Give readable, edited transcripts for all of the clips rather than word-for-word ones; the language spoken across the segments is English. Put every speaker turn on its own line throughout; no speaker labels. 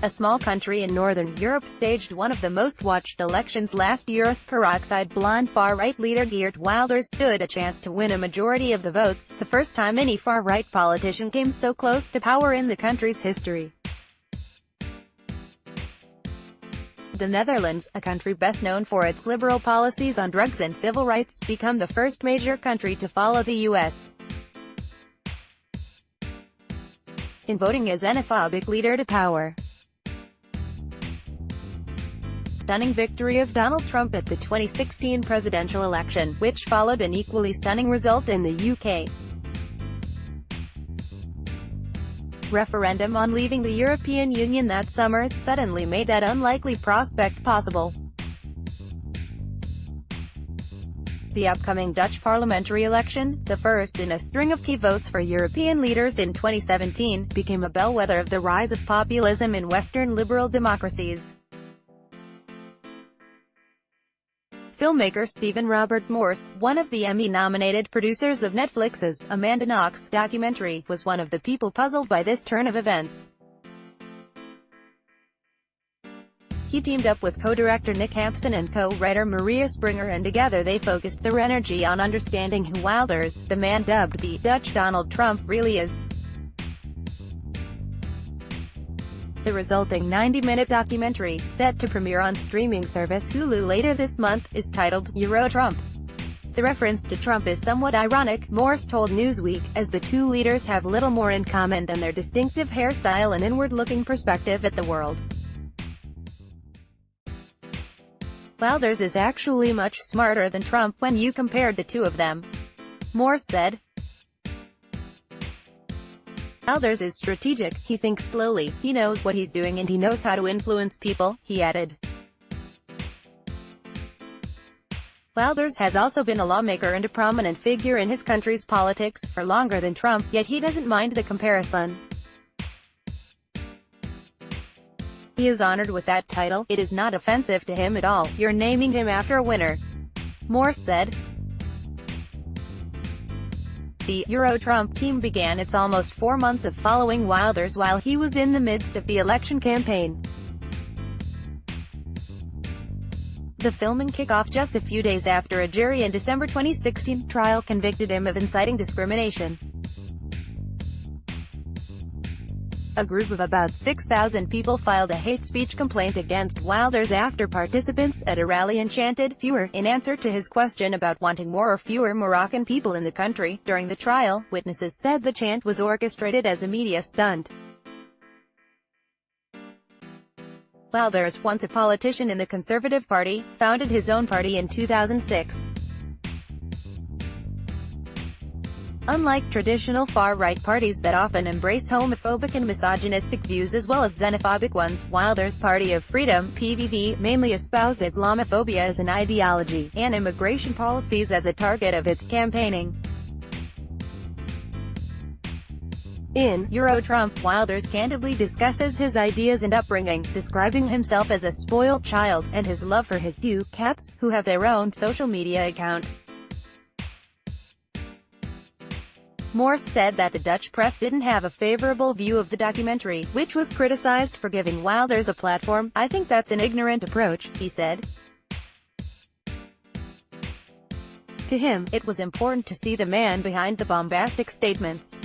A small country in Northern Europe staged one of the most watched elections last year as peroxide blonde far-right leader Geert Wilders stood a chance to win a majority of the votes, the first time any far-right politician came so close to power in the country's history. The Netherlands, a country best known for its liberal policies on drugs and civil rights, became the first major country to follow the U.S. in voting a xenophobic leader to power. Stunning victory of Donald Trump at the 2016 presidential election, which followed an equally stunning result in the UK referendum on leaving the European Union that summer, suddenly made that unlikely prospect possible. The upcoming Dutch parliamentary election, the first in a string of key votes for European leaders in 2017, became a bellwether of the rise of populism in Western liberal democracies. Filmmaker Stephen Robert Morse, one of the Emmy-nominated producers of Netflix's Amanda Knox documentary, was one of the people puzzled by this turn of events. He teamed up with co-director Nick Hampson and co-writer Maria Springer, and together they focused their energy on understanding who Wilders, the man dubbed the Dutch Donald Trump, really is. The resulting 90-minute documentary, set to premiere on streaming service Hulu later this month, is titled EuroTrump. The reference to Trump is somewhat ironic, Morse told Newsweek, as the two leaders have little more in common than their distinctive hairstyle and inward-looking perspective at the world. Wilders is actually much smarter than Trump when you compared the two of them, Morse said. Wilders is strategic, he thinks slowly, he knows what he's doing and he knows how to influence people, he added. Wilders has also been a lawmaker and a prominent figure in his country's politics for longer than Trump, yet he doesn't mind the comparison. He is honored with that title, it is not offensive to him at all, you're naming him after a winner, Morse said. The EuroTrump team began its almost 4 months of following Wilders while he was in the midst of the election campaign. The filming kicked off just a few days after a jury in December 2016 trial convicted him of inciting discrimination. A group of about 6,000 people filed a hate speech complaint against Wilders after participants at a rally chanted "fewer" in answer to his question about wanting more or fewer Moroccan people in the country. During the trial, witnesses said the chant was orchestrated as a media stunt. Wilders, once a politician in the Conservative Party, founded his own party in 2006. Unlike traditional far-right parties that often embrace homophobic and misogynistic views as well as xenophobic ones, Wilders' Party of Freedom (PVV) mainly espoused Islamophobia as an ideology, and immigration policies as a target of its campaigning. In EuroTrump, Wilders candidly discusses his ideas and upbringing, describing himself as a spoiled child, and his love for his two cats, who have their own social media account. Morse said that the Dutch press didn't have a favorable view of the documentary, which was criticized for giving Wilders a platform. I think that's an ignorant approach, he said. To him, it was important to see the man behind the bombastic statements.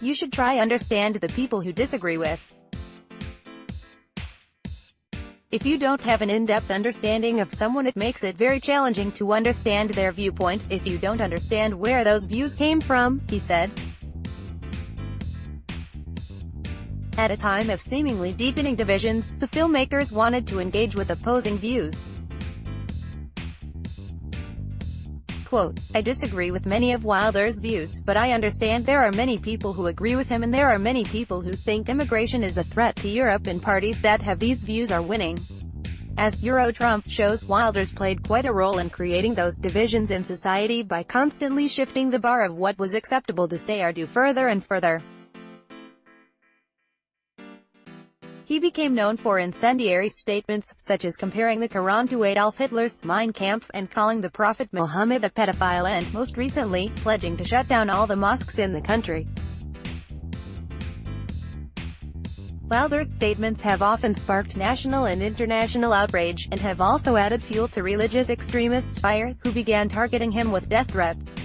You should try understand the people who disagree with. If you don't have an in-depth understanding of someone, it makes it very challenging to understand their viewpoint, if you don't understand where those views came from, he said. At a time of seemingly deepening divisions, the filmmakers wanted to engage with opposing views. Quote, I disagree with many of Wilders' views, but I understand there are many people who agree with him and there are many people who think immigration is a threat to Europe, and parties that have these views are winning. As EuroTrump shows, Wilders played quite a role in creating those divisions in society by constantly shifting the bar of what was acceptable to say or do further and further. He became known for incendiary statements, such as comparing the Quran to Adolf Hitler's Mein Kampf and calling the Prophet Muhammad a pedophile, and, most recently, pledging to shut down all the mosques in the country. Wilder's statements have often sparked national and international outrage, and have also added fuel to religious extremists' fire, who began targeting him with death threats.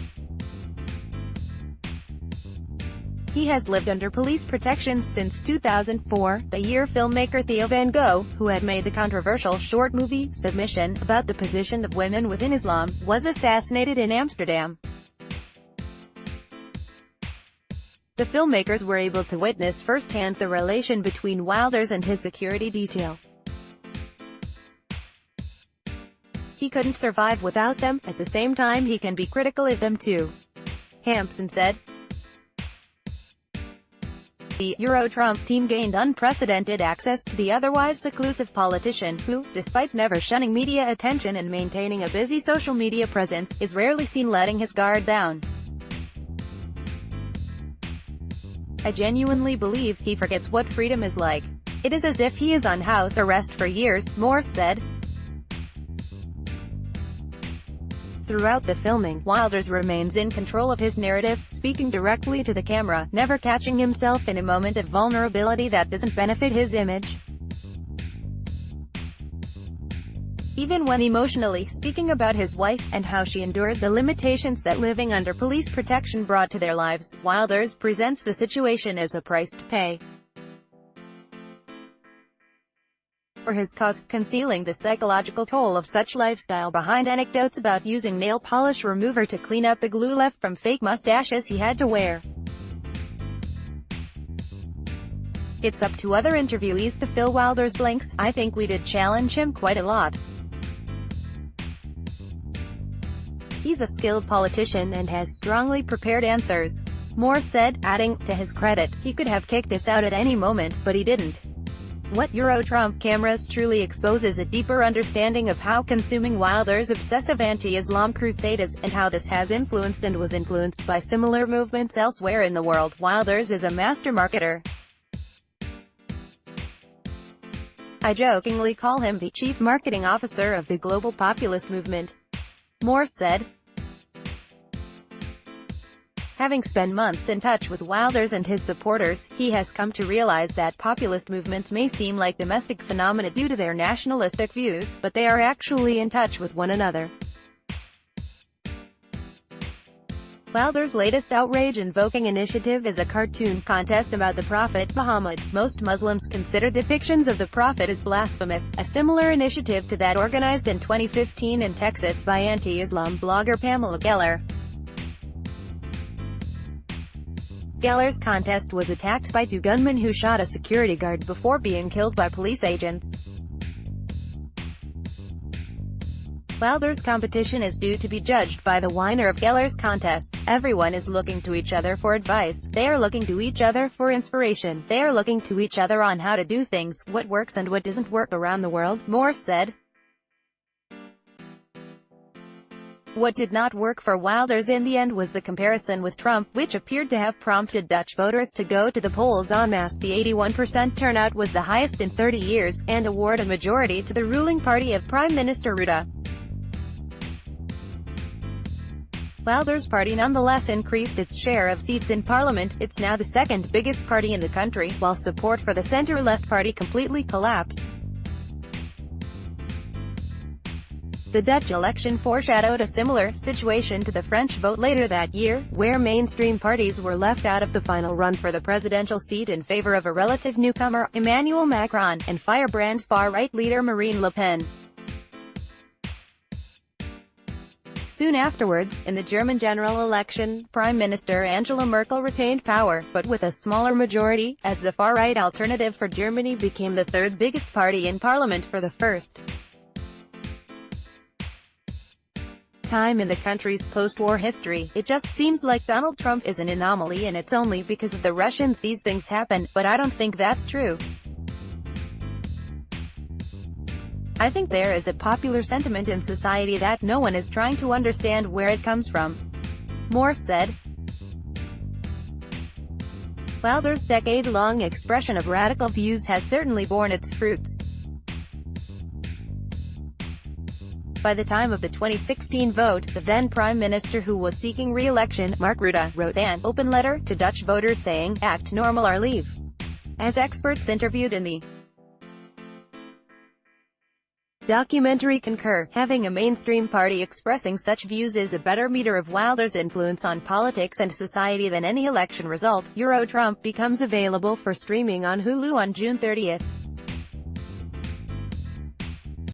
He has lived under police protection since 2004, the year filmmaker Theo Van Gogh, who had made the controversial short movie, Submission, about the position of women within Islam, was assassinated in Amsterdam. The filmmakers were able to witness firsthand the relation between Wilders and his security detail. He couldn't survive without them, at the same time he can be critical of them too. Hampson said. The EuroTrump team gained unprecedented access to the otherwise seclusive politician, who, despite never shunning media attention and maintaining a busy social media presence, is rarely seen letting his guard down. I genuinely believe he forgets what freedom is like. It is as if he is on house arrest for years, Morse said. Throughout the filming, Wilders remains in control of his narrative, speaking directly to the camera, never catching himself in a moment of vulnerability that doesn't benefit his image. Even when emotionally speaking about his wife, and how she endured the limitations that living under police protection brought to their lives, Wilders presents the situation as a price to pay for his cause, concealing the psychological toll of such lifestyle behind anecdotes about using nail polish remover to clean up the glue left from fake mustaches he had to wear. It's up to other interviewees to fill Wilders' blanks. I think we did challenge him quite a lot. He's a skilled politician and has strongly prepared answers, Moore said, adding, to his credit, he could have kicked us out at any moment, but he didn't. What EuroTrump cameras truly exposes a deeper understanding of how consuming Wilders' obsessive anti-Islam crusade is, and how this has influenced and was influenced by similar movements elsewhere in the world. Wilders is a master marketer. I jokingly call him the chief marketing officer of the global populist movement, Moore said. Having spent months in touch with Wilders and his supporters, he has come to realize that populist movements may seem like domestic phenomena due to their nationalistic views, but they are actually in touch with one another. Wilders' latest outrage-invoking initiative is a cartoon contest about the Prophet Muhammad. Most Muslims consider depictions of the Prophet as blasphemous, a similar initiative to that organized in 2015 in Texas by anti-Islam blogger Pamela Geller. Geller's contest was attacked by two gunmen who shot a security guard before being killed by police agents. Wilders' competition is due to be judged by the winner of Geller's contests. Everyone is looking to each other for advice. They are looking to each other for inspiration. They are looking to each other on how to do things, what works and what doesn't work around the world, Moore said. What did not work for Wilders in the end was the comparison with Trump, which appeared to have prompted Dutch voters to go to the polls en masse. The 81% turnout was the highest in 30 years, and award a majority to the ruling party of Prime Minister Rutte. Wilders' party nonetheless increased its share of seats in parliament. It's now the second biggest party in the country, while support for the centre-left party completely collapsed. The Dutch election foreshadowed a similar situation to the French vote later that year, where mainstream parties were left out of the final run for the presidential seat in favor of a relative newcomer, Emmanuel Macron, and firebrand far-right leader Marine Le Pen. Soon afterwards, in the German general election, Prime Minister Angela Merkel retained power, but with a smaller majority, as the far-right Alternative for Germany became the third biggest party in parliament for the first time in the country's post-war history. It just seems like Donald Trump is an anomaly and it's only because of the Russians these things happen, but I don't think that's true. I think there is a popular sentiment in society that no one is trying to understand where it comes from, Moore said. Wilders' decade-long expression of radical views has certainly borne its fruits. By the time of the 2016 vote, the then Prime Minister, who was seeking re-election, Mark Rutte, wrote an open letter to Dutch voters saying, "Act normal or leave." As experts interviewed in the documentary concur, having a mainstream party expressing such views is a better meter of Wilder's influence on politics and society than any election result. EuroTrump becomes available for streaming on Hulu on June 30th.